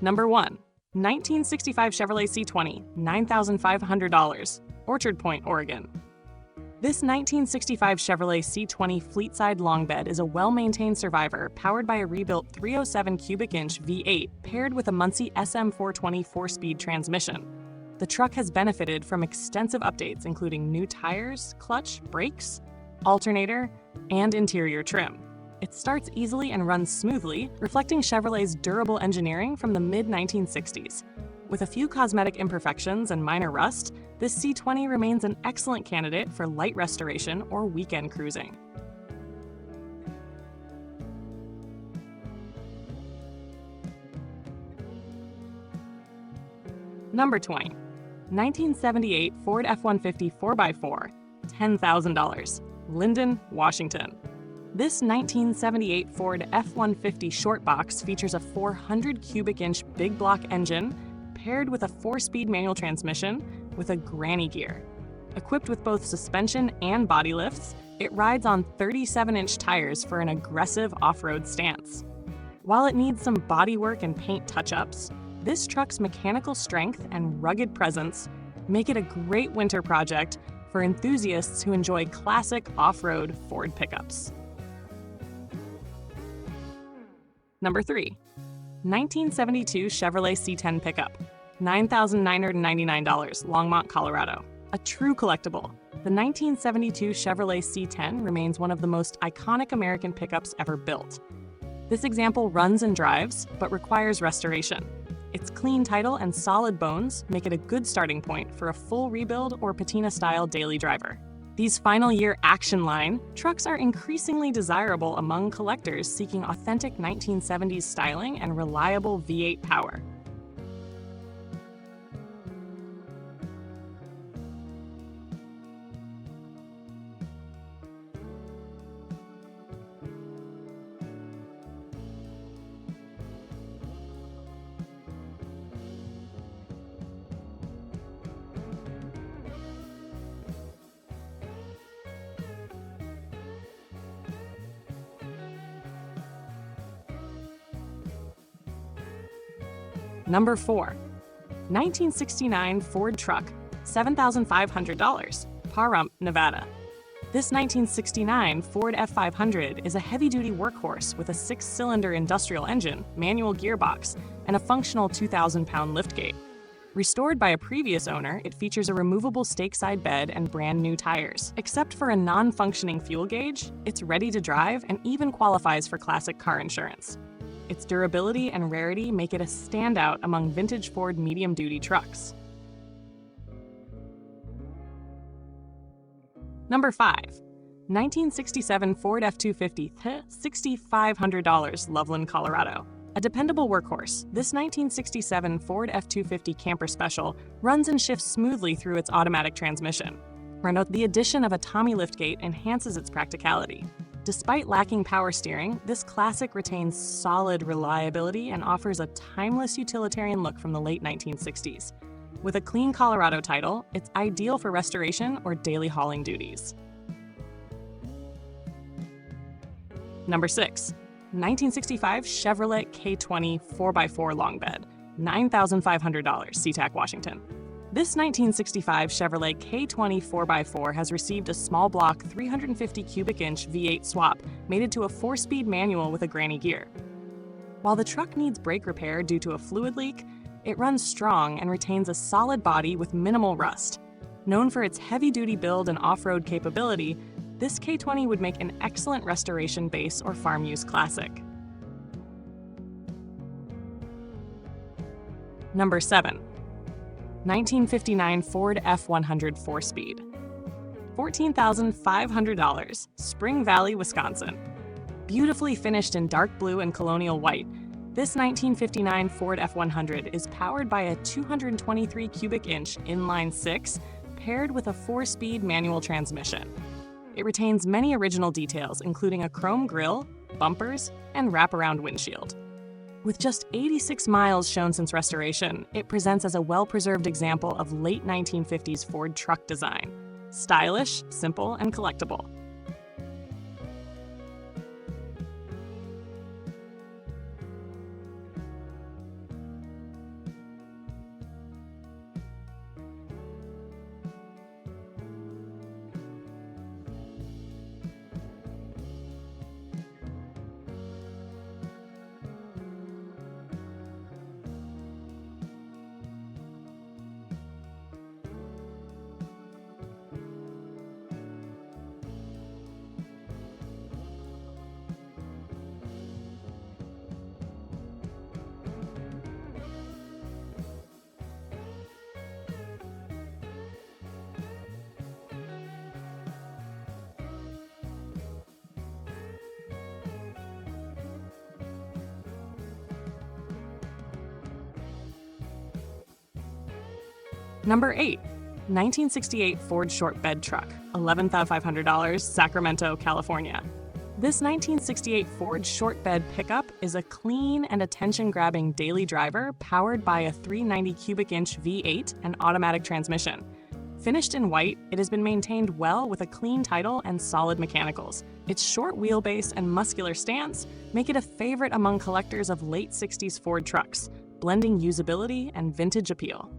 Number 1. 1965 Chevrolet C20, $9,500, Orchard Point, Oregon. This 1965 Chevrolet C20 fleet-side long bed is a well-maintained survivor powered by a rebuilt 307 cubic inch V8 paired with a Muncie SM420 4-speed transmission. The truck has benefited from extensive updates including new tires, clutch, brakes, alternator, and interior trim. It starts easily and runs smoothly, reflecting Chevrolet's durable engineering from the mid-1960s. With a few cosmetic imperfections and minor rust, this C20 remains an excellent candidate for light restoration or weekend cruising. Number 20. 1978 Ford F-150 4x4, $10,000, Lynden, Washington. This 1978 Ford F-150 short box features a 400 cubic inch big block engine paired with a 4-speed manual transmission with a granny gear. Equipped with both suspension and body lifts, it rides on 37-inch tires for an aggressive off-road stance. While it needs some bodywork and paint touch-ups, this truck's mechanical strength and rugged presence make it a great winter project for enthusiasts who enjoy classic off-road Ford pickups. Number 3. 1972 Chevrolet C10 Pickup, $9,999, Longmont, Colorado. A true collectible, the 1972 Chevrolet C10 remains one of the most iconic American pickups ever built. This example runs and drives, but requires restoration. Its clean title and solid bones make it a good starting point for a full rebuild or patina-style daily driver. These final year action line trucks are increasingly desirable among collectors seeking authentic 1970s styling and reliable V8 power. Number 4. 1969 Ford Truck, $7,500, Pahrump, Nevada. This 1969 Ford F500 is a heavy-duty workhorse with a 6-cylinder industrial engine, manual gearbox, and a functional 2,000-pound liftgate. Restored by a previous owner, it features a removable stake-side bed and brand new tires. Except for a non-functioning fuel gauge, it's ready to drive and even qualifies for classic car insurance. Its durability and rarity make it a standout among vintage Ford medium-duty trucks. Number 5. 1967 Ford F-250, $6,500, Loveland, Colorado. A dependable workhorse, this 1967 Ford F-250 Camper Special runs and shifts smoothly through its automatic transmission. The addition of a Tommy liftgate enhances its practicality. Despite lacking power steering, this classic retains solid reliability and offers a timeless utilitarian look from the late 1960s. With a clean Colorado title, it's ideal for restoration or daily hauling duties. Number 6. 1965 Chevrolet K10 4x4 long bed, $9,500, Seatac, Washington. This 1965 Chevrolet K10 4x4 has received a small block 350 cubic inch V8 swap mated to a 4-speed manual with a granny gear. While the truck needs brake repair due to a fluid leak, it runs strong and retains a solid body with minimal rust. Known for its heavy-duty build and off-road capability, this K20 would make an excellent restoration base or farm-use classic. Number 7. 1959 Ford F-100 4-speed, $14,500, Spring Valley, Wisconsin. Beautifully finished in dark blue and colonial white, this 1959 Ford F-100 is powered by a 223 cubic inch inline-6 paired with a 4-speed manual transmission. It retains many original details, including a chrome grille, bumpers, and wraparound windshield. With just 86 miles shown since restoration, it presents as a well-preserved example of late 1950s Ford truck design. Stylish, simple, and collectible. Number 8. 1968 Ford short bed truck, $11,500, Sacramento, California. This 1968 Ford short bed pickup is a clean and attention-grabbing daily driver powered by a 390 cubic inch V8 and automatic transmission. Finished in white, it has been maintained well with a clean title and solid mechanicals. Its short wheelbase and muscular stance make it a favorite among collectors of late 60s Ford trucks, blending usability and vintage appeal.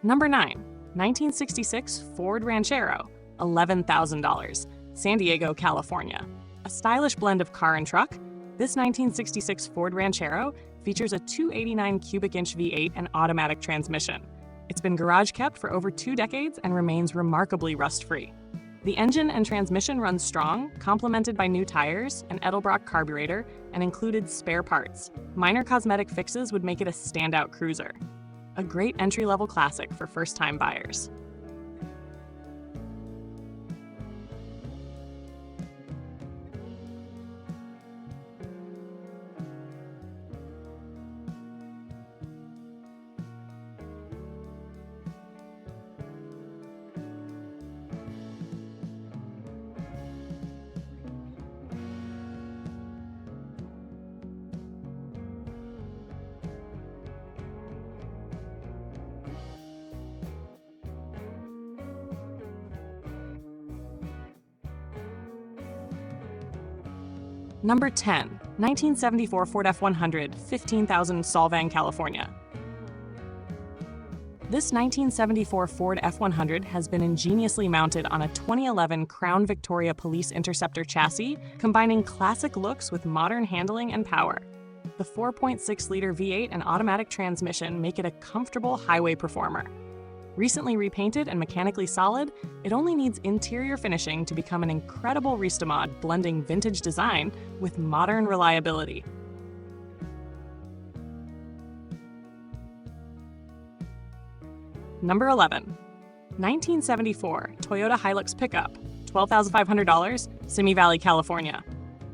Number 9. 1966 Ford Ranchero, $11,000, San Diego, California. A stylish blend of car and truck, this 1966 Ford Ranchero features a 289 cubic inch V8 and automatic transmission. It's been garage kept for over 2 decades and remains remarkably rust-free. The engine and transmission run strong, complemented by new tires, an Edelbrock carburetor, and included spare parts. Minor cosmetic fixes would make it a standout cruiser. A great entry-level classic for first-time buyers. Number 10. 1974 Ford F100, 15,000, Solvang, California. This 1974 Ford F100 has been ingeniously mounted on a 2011 Crown Victoria Police Interceptor chassis, combining classic looks with modern handling and power. The 4.6-liter V8 and automatic transmission make it a comfortable highway performer. Recently repainted and mechanically solid, it only needs interior finishing to become an incredible Ristamod, blending vintage design with modern reliability. Number 11. 1974 Toyota Hilux Pickup, $12,500, Simi Valley, California.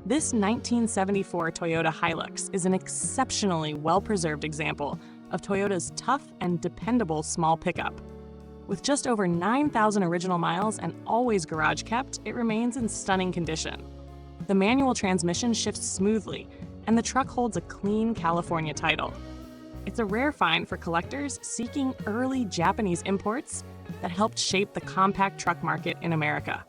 This 1974 Toyota Hilux is an exceptionally well-preserved example of Toyota's tough and dependable small pickup. With just over 9,000 original miles and always garage kept, it remains in stunning condition. The manual transmission shifts smoothly, and the truck holds a clean California title. It's a rare find for collectors seeking early Japanese imports that helped shape the compact truck market in America.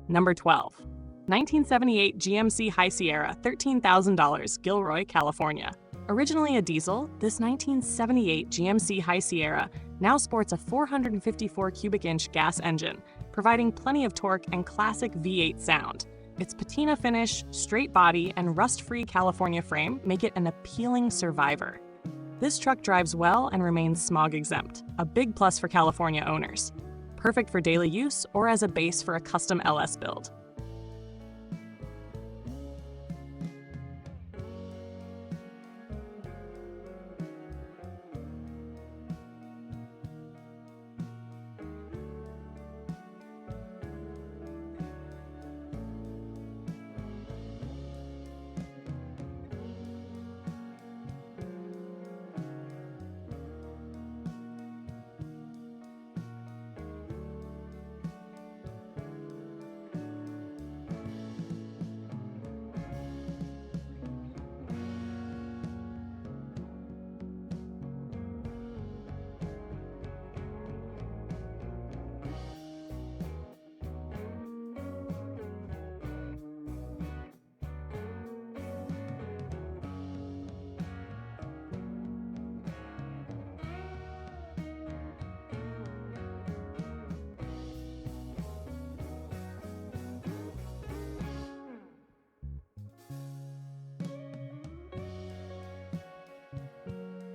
Number 12. 1978 GMC High Sierra, $13,000, Gilroy, California. Originally a diesel, this 1978 GMC High Sierra now sports a 454 cubic inch gas engine, providing plenty of torque and classic V8 sound. Its patina finish, straight body, and rust-free California frame make it an appealing survivor. This truck drives well and remains smog-exempt, a big plus for California owners. Perfect for daily use or as a base for a custom LS build.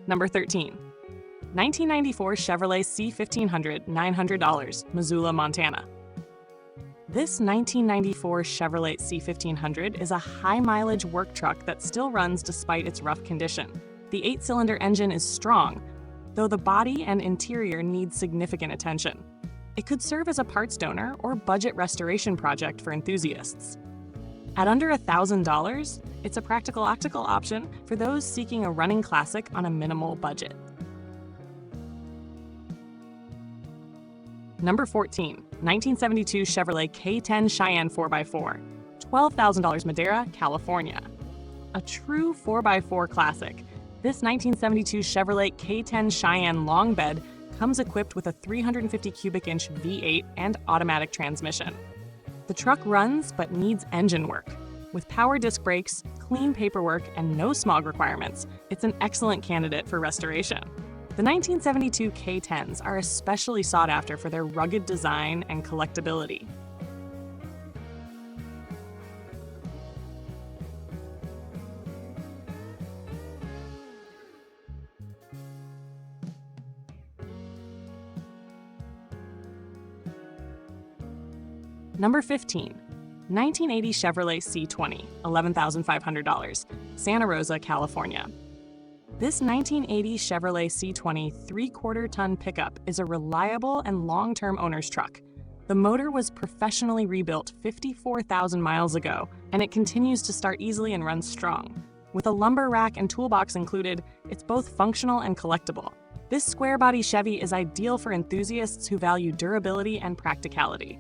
Number 13. 1994 Chevrolet C1500 $900, Missoula, Montana. This 1994 Chevrolet C1500 is a high-mileage work truck that still runs despite its rough condition. The 8-cylinder engine is strong, though the body and interior need significant attention. It could serve as a parts donor or budget restoration project for enthusiasts. At under $1,000, it's a practical option for those seeking a running classic on a minimal budget. Number 14. 1972 Chevrolet K10 Cheyenne 4x4, $12,000, Madera, California. A true 4x4 classic, this 1972 Chevrolet K10 Cheyenne long bed comes equipped with a 350 cubic inch V8 and automatic transmission. The truck runs but needs engine work. With power disc brakes, clean paperwork, and no smog requirements, it's an excellent candidate for restoration. The 1972 K10s are especially sought after for their rugged design and collectability. Number 15. 1980 Chevrolet C20, $11,500, Santa Rosa, California. This 1980 Chevrolet C20 3/4-ton pickup is a reliable and long-term owner's truck. The motor was professionally rebuilt 54,000 miles ago, and it continues to start easily and run strong. With a lumber rack and toolbox included, it's both functional and collectible. This square-body Chevy is ideal for enthusiasts who value durability and practicality.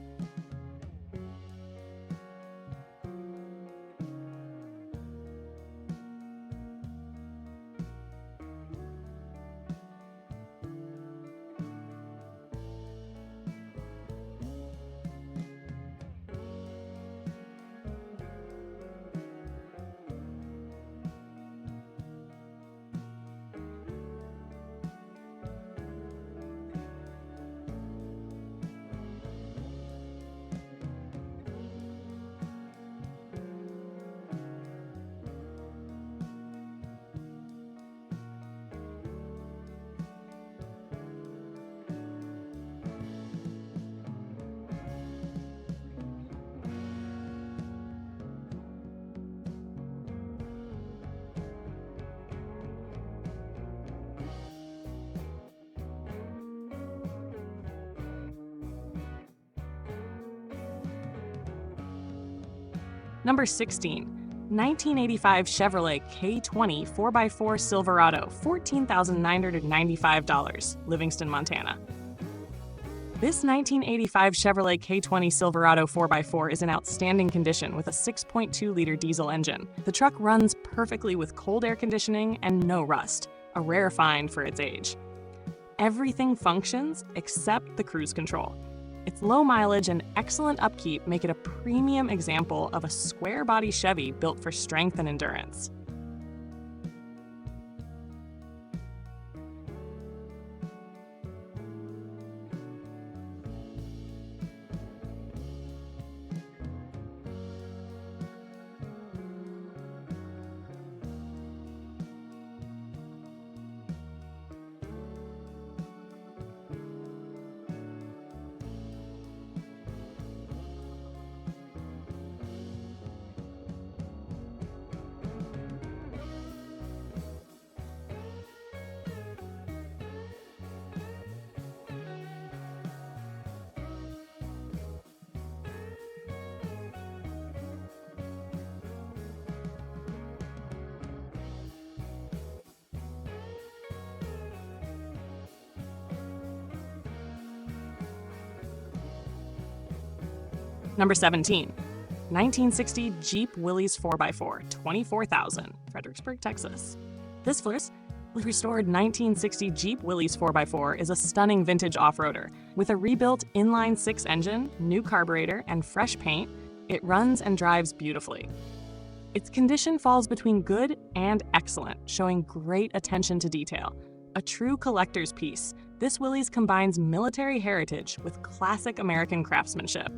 Number 16. 1985 Chevrolet K20 4x4 Silverado, $14,995, Livingston, Montana. This 1985 Chevrolet K20 Silverado 4x4 is in outstanding condition with a 6.2-liter diesel engine. The truck runs perfectly with cold air conditioning and no rust, a rare find for its age. Everything functions except the cruise control. Its low mileage and excellent upkeep make it a premium example of a square-body Chevy built for strength and endurance. Number 17. 1960 Jeep Willys 4x4, $24,000, Fredericksburg, Texas. This restored 1960 Jeep Willys 4x4 is a stunning vintage off-roader. With a rebuilt inline-6 engine, new carburetor, and fresh paint, it runs and drives beautifully. Its condition falls between good and excellent, showing great attention to detail. A true collector's piece, this Willys combines military heritage with classic American craftsmanship.